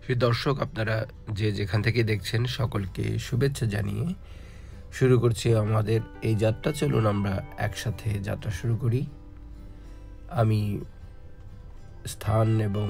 সেই দর্শক আপনারা যে যেখান থেকে দেখছেন সকলকে শুভেচ্ছা জানিয়ে শুরু করছি আমাদের এই যাত্রা। চলুন আমরা একসাথে যাত্রা শুরু করি। আমি স্থান এবং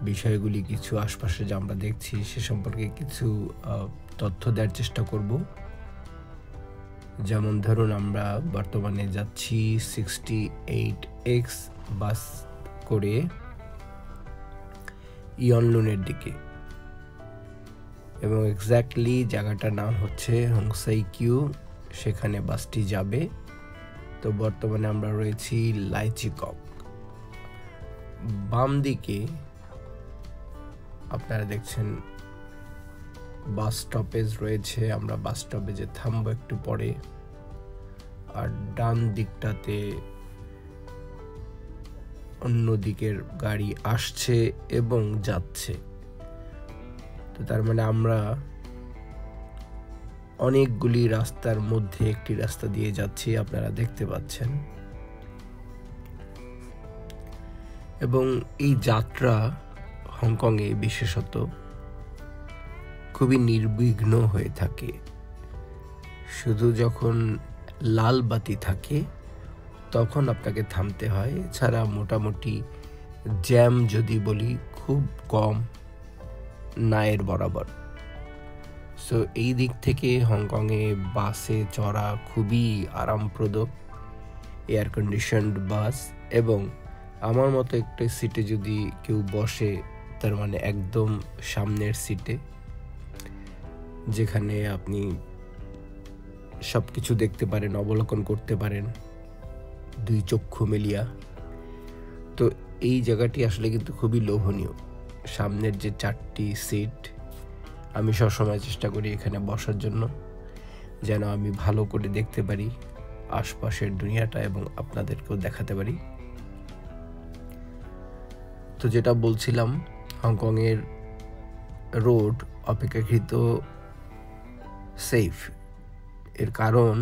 বিষয়গুলি কিছু আশপাশে যা আমরা দেখছি সে সম্পর্কে কিছু তথ্য দেওয়ার চেষ্টা করব। যেমন ধরুন, আমরা বর্তমানে যাচ্ছি 68X বাস করে ইয়নলুনের দিকে, এবং এক্স্যাক্টলি জায়গাটার নাম হচ্ছে হোংসাইকিউ। সেখানে বাসটি যাবে। তো বর্তমানে আমরা রয়েছি লাইচিকক। বাম দিকে আপনারা দেখছেন বাস স্টপেজ রয়েছে। আমরা বাস স্টপেজে থামবো একটু পরে। আর ডান দিকটাতে অন্য দিকের গাড়ি আসছে এবং যাচ্ছে। তো তার মানে আমরা অনেকগুলি রাস্তার মধ্যে একটি রাস্তা দিয়ে যাচ্ছি, আপনারা দেখতে পাচ্ছেন। এবং এই যাত্রা হংকংয়ে বিশেষত খুবই নির্বিঘ্ন হয়ে থাকে। শুধু যখন লাল বাতি থাকে তখন আপনাকে থামতে হয়, এছাড়া মোটামুটি জ্যাম যদি বলি খুব কম, না এর বরাবর। সো এই দিক থেকে হংকংয়ে বাসে চড়া খুবই আরামপ্রদ, এয়ার কন্ডিশনড বাস। এবং আমার মতো একটা সিটে যদি কেউ বসে, তার মানে একদম সামনের সিটে, যেখানে আপনি সব কিছু দেখতে পারেন, অবলোকন করতে পারেন দুই চক্ষু মেলিয়া। তো এই জায়গাটি আসলে কিন্তু খুবই লোভনীয়। সামনের যে 4টি সিট, আমি সবসময় চেষ্টা করি এখানে বসার জন্য, যেন আমি ভালো করে দেখতে পারি আশপাশের দুনিয়াটা এবং আপনাদেরকেও দেখাতে পারি। তো যেটা বলছিলাম, হংকংয়ের রোড অপেক্ষাকৃত সেফ। এর কারণ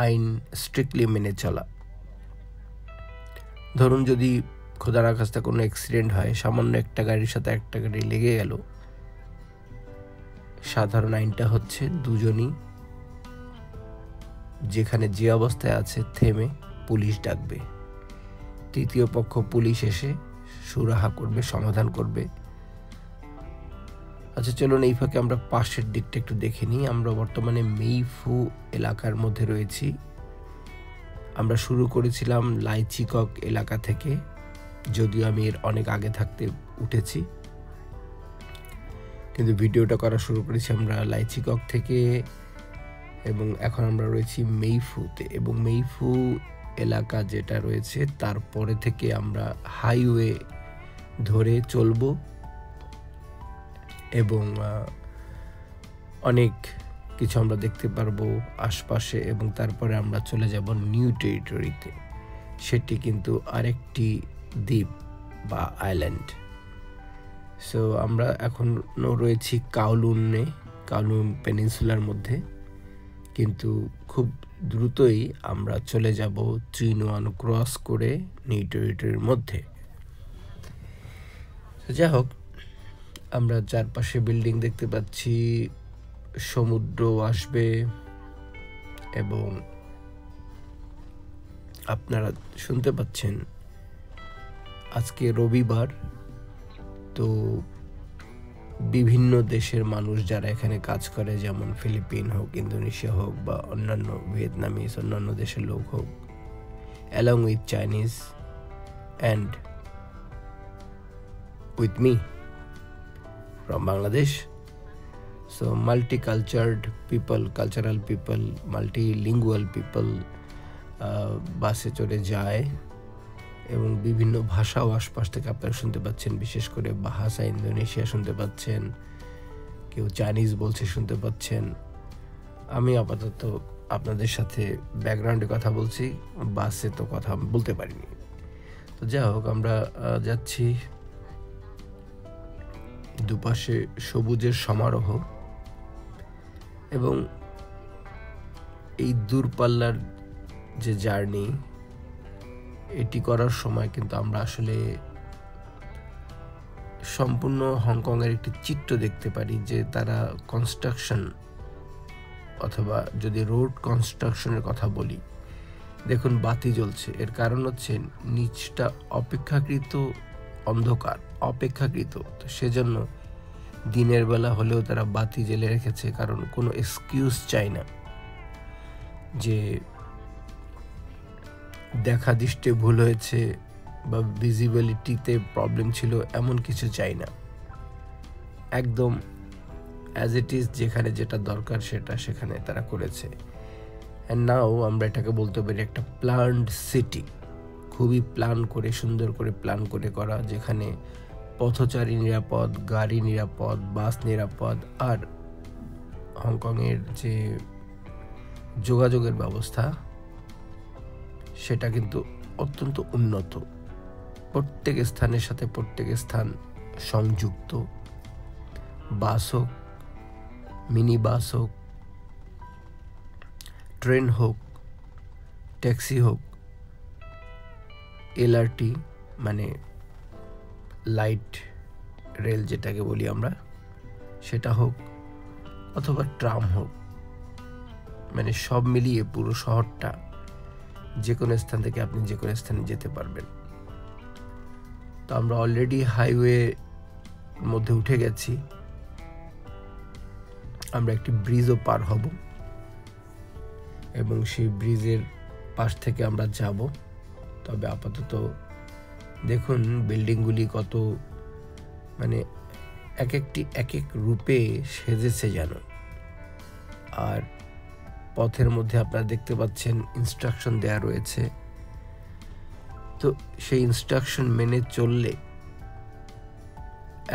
আইন স্ট্রিক্টলি মেনে চলা। ধরুন, যদি খোদা না খাস্তা কোনো অ্যাক্সিডেন্ট হয়, সামান্য একটা গাড়ির সাথে একটা গাড়ি লেগে গেল, সাধারণ আইনটা হচ্ছে দুজনই যেখানে যে অবস্থায় আছে থেমে পুলিশ ডাকবে। তৃতীয় পক্ষ পুলিশ এসে সুরাহা করবে, সমাধান করবে। আচ্ছা, চলুন এই ফাঁকে আমরা পাশের দিকটা একটু দেখে নিই। আমরা বর্তমানে মেইফু এলাকার মধ্যে রয়েছি। আমরা শুরু করেছিলাম লাইচিকক এলাকা থেকে, যদিও আমি এর অনেক আগে থাকতে উঠেছি, কিন্তু ভিডিওটা করা শুরু করেছি আমরা লাইচিকক থেকে। এবং এখন আমরা রয়েছি মেইফুতে, এবং মেইফু এলাকা যেটা রয়েছে তারপরে থেকে আমরা হাইওয়ে ধরে চলব এবং অনেক কিছু আমরা দেখতে পারবো আশপাশে। এবং তারপরে আমরা চলে যাব নিউ টেরিটরিতে। সেটি কিন্তু আরেকটি দ্বীপ বা আইল্যান্ড। সো আমরা এখনও রয়েছি কাওলুন পেনিনসুলার মধ্যে, কিন্তু খুব দ্রুতই আমরা চলে যাব চিনওয়ান ক্রস করে নিউ টেরিটরির মধ্যে। যাই হোক, আমরা চারপাশে বিল্ডিং দেখতে পাচ্ছি, সমুদ্র আসবে, এবং আপনারা শুনতে পাচ্ছেন আজকে রবিবার। তো বিভিন্ন দেশের মানুষ যারা এখানে কাজ করে, যেমন ফিলিপিন হোক, ইন্দোনেশিয়া হোক, বা অন্যান্য ভিয়েতনামিজ অন্যান্য দেশের লোক হোক, along with Chinese and with me from Bangladesh. So multicultural people, multilingual people বাসে চড়ে যায়, এবং বিভিন্ন ভাষাও আশপাশ থেকে আপনারা শুনতে পাচ্ছেন। বিশেষ করে বাহাসা ইন্দোনেশিয়া শুনতে পাচ্ছেন, কেউ চাইনিজ বলছে শুনতে পাচ্ছেন। আমি আপাতত আপনাদের সাথে ব্যাকগ্রাউন্ডে কথা বলছি, বাসে তো কথা বলতে পারিনি। তো যাই হোক, আমরা যাচ্ছি, দুপাশে সবুজের সমারোহ। এবং এই দূরপাল্লার যে জার্নি, এটি করার সময় কিন্তু আমরা আসলে সম্পূর্ণ হংকংয়ের একটি চিত্র দেখতে পারি যে তারা কনস্ট্রাকশন অথবা যদি রোড কনস্ট্রাকশনের কথা বলি, দেখুন বাতি জ্বলছে। এর কারণ হচ্ছে নিচটা অপেক্ষাকৃত অন্ধকার, তো সেজন্য দিনের বেলা হলেও তারা বাতি জ্বেলে রেখেছে, কারণ কোনো এক্সকিউজ চাই না যে দেখা দৃষ্টে ভুল হয়েছে বা ভিজিবিলিটিতে প্রবলেম ছিল, এমন কিছু চাই না। একদম অ্যাজ ইট ইজ, যেখানে যেটা দরকার সেখানে তারা করেছে। অ্যান্ড নাও আমরা এটাকে বলতে পারি একটা প্ল্যান্ড সিটি, খুবই প্ল্যান করে, সুন্দর করে প্ল্যান করে করা, যেখানে পথচারী নিরাপদ, গাড়ি নিরাপদ, বাস নিরাপদ, আর হংকংয়ের যে যোগাযোগের ব্যবস্থা সেটা কিন্তু অত্যন্ত উন্নত। প্রত্যেক স্থানের সাথে প্রত্যেক স্থান সংযুক্ত, বাস হোক, মিনি বাস হোক, ট্রেন হোক, ট্যাক্সি হোক, এলআরটি মানে লাইট রেল যেটাকে বলি আমরা, সেটা হোক, অথবা ট্রাম হোক, মানে সব মিলিয়ে পুরো শহরটা যে কোনো স্থান থেকে আপনি যে কোনো স্থানে যেতে পারবেন। তো আমরা অলরেডি হাইওয়ে মধ্যে উঠে গেছি, আমরা একটি ব্রিজও পার হব এবং সেই ব্রিজের পাশ থেকে আমরা যাব। তবে আপাতত দেখুন বিল্ডিংগুলি কত মানে এক এক রূপে সেজেছে যেন। আর পথের মধ্যে আপনারা দেখতে পাচ্ছেন ইনস্ট্রাকশন দেয়া রয়েছে। তো সেই ইনস্ট্রাকশন মেনে চললে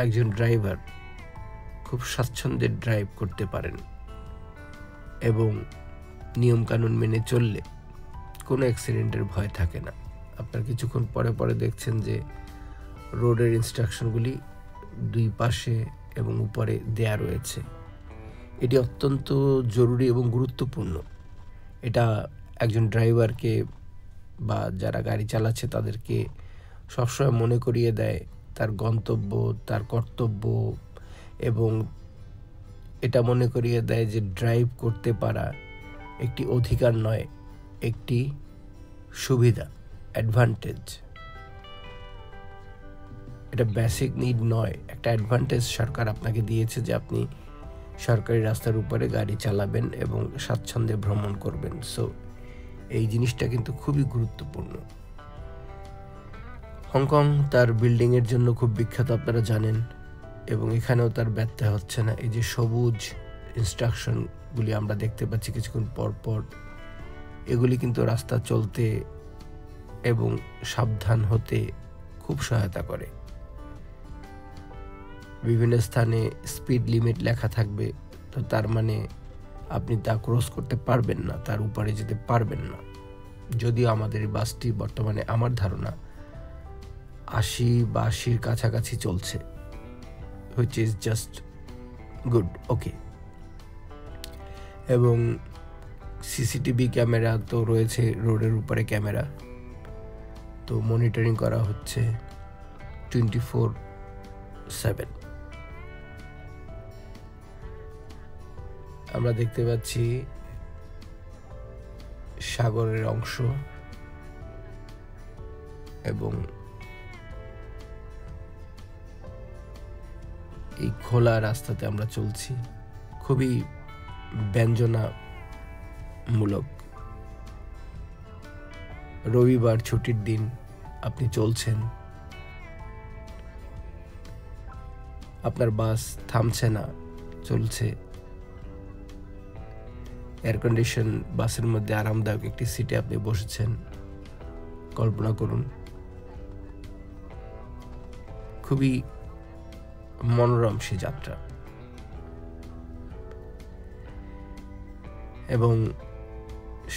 একজন ড্রাইভার খুব স্বাচ্ছন্দ্যে ড্রাইভ করতে পারেন, এবং নিয়মকানুন মেনে চললে কোনো অ্যাক্সিডেন্টের ভয় থাকে না। আপনার কিছুক্ষণ পরে দেখছেন যে রোডের ইনস্ট্রাকশনগুলি দুই পাশে এবং উপরে দেয়া রয়েছে। এটি অত্যন্ত জরুরি এবং গুরুত্বপূর্ণ। এটা একজন ড্রাইভারকে বা যারা গাড়ি চালাচ্ছে তাদেরকে সবসময় মনে করিয়ে দেয় তার গন্তব্য, তার কর্তব্য, এবং এটা মনে করিয়ে দেয় যে ড্রাইভ করতে পারা একটি অধিকার নয়, একটি সুবিধা, অ্যাডভান্টেজ। এটা বেসিক নিড নয়, একটা অ্যাডভান্টেজ সরকার আপনাকে দিয়েছে যে আপনি সরকারি রাস্তার উপরে গাড়ি চালাবেন এবং স্বাচ্ছন্দ্যে ভ্রমণ করবেন। সো এই জিনিসটা কিন্তু খুবই গুরুত্বপূর্ণ। হংকং তার বিল্ডিংয়ের জন্য খুব বিখ্যাত, আপনারা জানেন, এবং এখানেও তার ব্যত্যয় হচ্ছে না। এই যে সবুজ ইনস্ট্রাকশনগুলি আমরা দেখতে পাচ্ছি কিছুক্ষণ পর, এগুলি কিন্তু রাস্তা চলতে এবং সাবধান হতে খুব সহায়তা করে। বিভিন্ন স্থানে স্পিড লিমিট লেখা থাকবে, তো তার মানে আপনি তা ক্রস করতে পারবেন না, তার উপরে যেতে পারবেন না। যদিও আমাদের এই বাসটি বর্তমানে আমার ধারণা 80 বা 80-র কাছাকাছি চলছে, হুইচ ইজ জাস্ট গুড, ওকে। এবং সিসিটিভি ক্যামেরা তো রয়েছে, রোডের উপরে ক্যামেরা, তো মনিটরিং করা হচ্ছে 24/7। আমরা দেখতে পাচ্ছি সাগরের অংশ এবং এই খোলা রাস্তাতে আমরা চলছি, খুবই ব্যঞ্জনামূলক। রবিবার ছুটির দিন, আপনি চলছেন, আপনার বাস থামছে না, চলছে। এয়ার কন্ডিশন বাসের মধ্যে আরামদায়ক একটি সিটে আপনি বসেছেন, কল্পনা করুন। খুবই মনোরম সে যাত্রা। এবং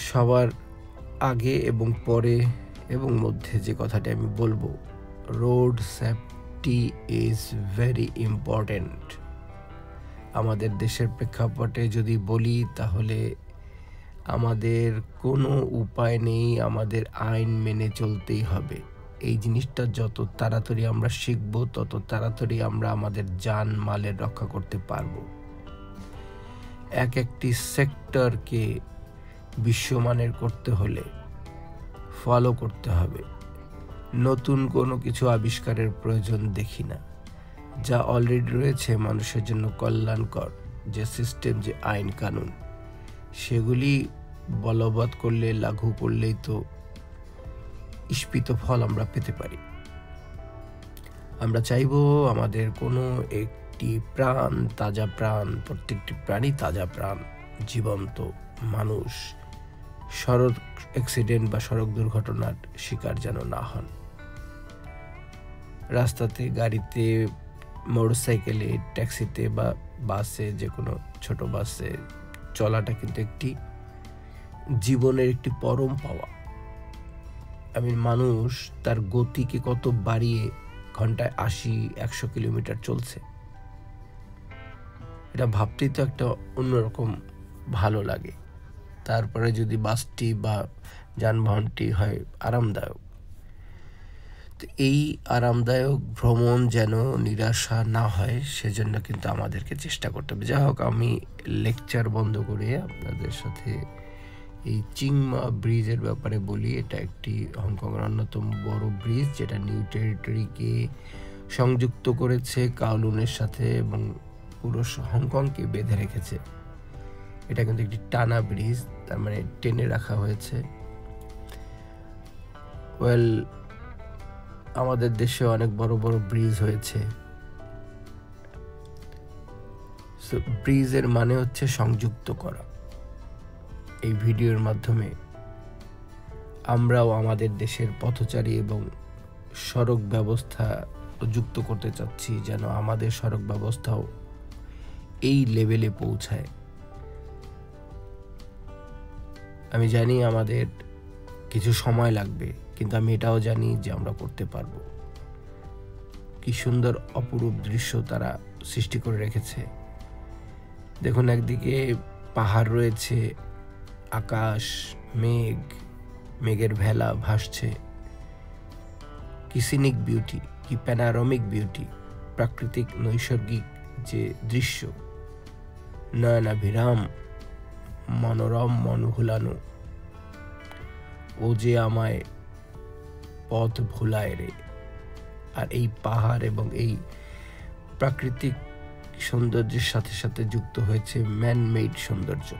সবার আগে এবং পরে এবং মধ্যে যে কথাটি আমি বলবো, road safety is very important. আমাদের দেশের প্রেক্ষাপটে যদি বলি, তাহলে আমাদের কোনো উপায় নেই, আমাদের আইন মেনে চলতেই হবে। এই জিনিসটা যত তাড়াতাড়ি আমরা শিখব, তত তাড়াতাড়ি আমরা আমাদের জান মালের রক্ষা করতে পারব। একটি সেক্টরকে বিশ্বমানের করতে হলে ফলো করতে হবে। নতুন কোনো কিছু আবিষ্কারের প্রয়োজন দেখি না। যা অলরেডি রয়েছে মানুষের জন্য কল্যাণকর, যে সিস্টেম, যে আইন কানুন, সেগুলি বলবৎ করলে, লাগু করলেই তো ইস্পিত ফল আমরা পেতে পারি। আমরা চাইব আমাদের কোনো একটি প্রাণ, তাজা প্রাণ, প্রত্যেকটি প্রাণী তাজা প্রাণ, জীবন্ত মানুষ সড়ক অ্যাক্সিডেন্ট বা সড়ক দুর্ঘটনার শিকার যেন না হন। রাস্তাতে, গাড়িতে, মোটরসাইকেলে, ট্যাক্সিতে বা বাসে, যে কোনো ছোট বাসে চলাটা কিন্তু একটি জীবনের একটি পরম পাওয়া। মানুষ তার গতিকে কত বাড়িয়ে ঘন্টায় 80-100 কিলোমিটার চলছে, এটা ভাবতেই তো একটা অন্যরকম ভালো লাগে। তারপরে যদি বাসটি বা যানবাহনটি হয় আরামদায়ক, তো এই আরামদায়ক ভ্রমণ যেন নিরাশা না হয়, সেজন্য কিন্তু আমাদেরকে চেষ্টা করতে হবে। যাই হোক, আমি লেকচার বন্ধ করে আপনাদের সাথে এই চিংমা ব্রিজের ব্যাপারে বলি। এটা একটি হংকংয়ের অন্যতম বড় ব্রিজ, যেটা নিউ টেরিটরিকে সংযুক্ত করেছে কাওলুনের সাথে এবং পুরো হংকংকে বেঁধে রেখেছে। এটা কিন্তু একটি টানা ব্রিজ, তার মানে টেনে রাখা হয়েছে। আমাদের দেশে অনেক বড় বড় ব্রিজ হয়েছে। ব্রিজের মানে হচ্ছে সংযুক্ত করা। এই ভিডিওর মাধ্যমে আমরাও আমাদের দেশের পথচারী এবং সড়ক ব্যবস্থা যুক্ত করতে চাচ্ছি, যেন আমাদের সড়ক ব্যবস্থাও এই লেভেলে পৌঁছায়। আমি জানি আমাদের কিছু সময় লাগবে, কিন্তু আমি এটাও জানি যে আমরা করতে পারবো। কি সুন্দর অপরূপ দৃশ্য তারা সৃষ্টি করে রেখেছে। দেখুন, একদিকে পাহাড় রয়েছে, আকাশ, মেঘের ভেলা ভাসছে। কি সিনিক বিউটি, কি প্যানোরামিক বিউটি, প্রাকৃতিক নৈসর্গিক যে দৃশ্য, নয়নাভিরাম, মনোরম, মনভুলানো। ও যে আমায় পথ ভুলায় রে। আর এই পাহাড় এবং এই প্রাকৃতিক সৌন্দর্যের সাথে সাথে যুক্ত হয়েছে ম্যান মেড সৌন্দর্য।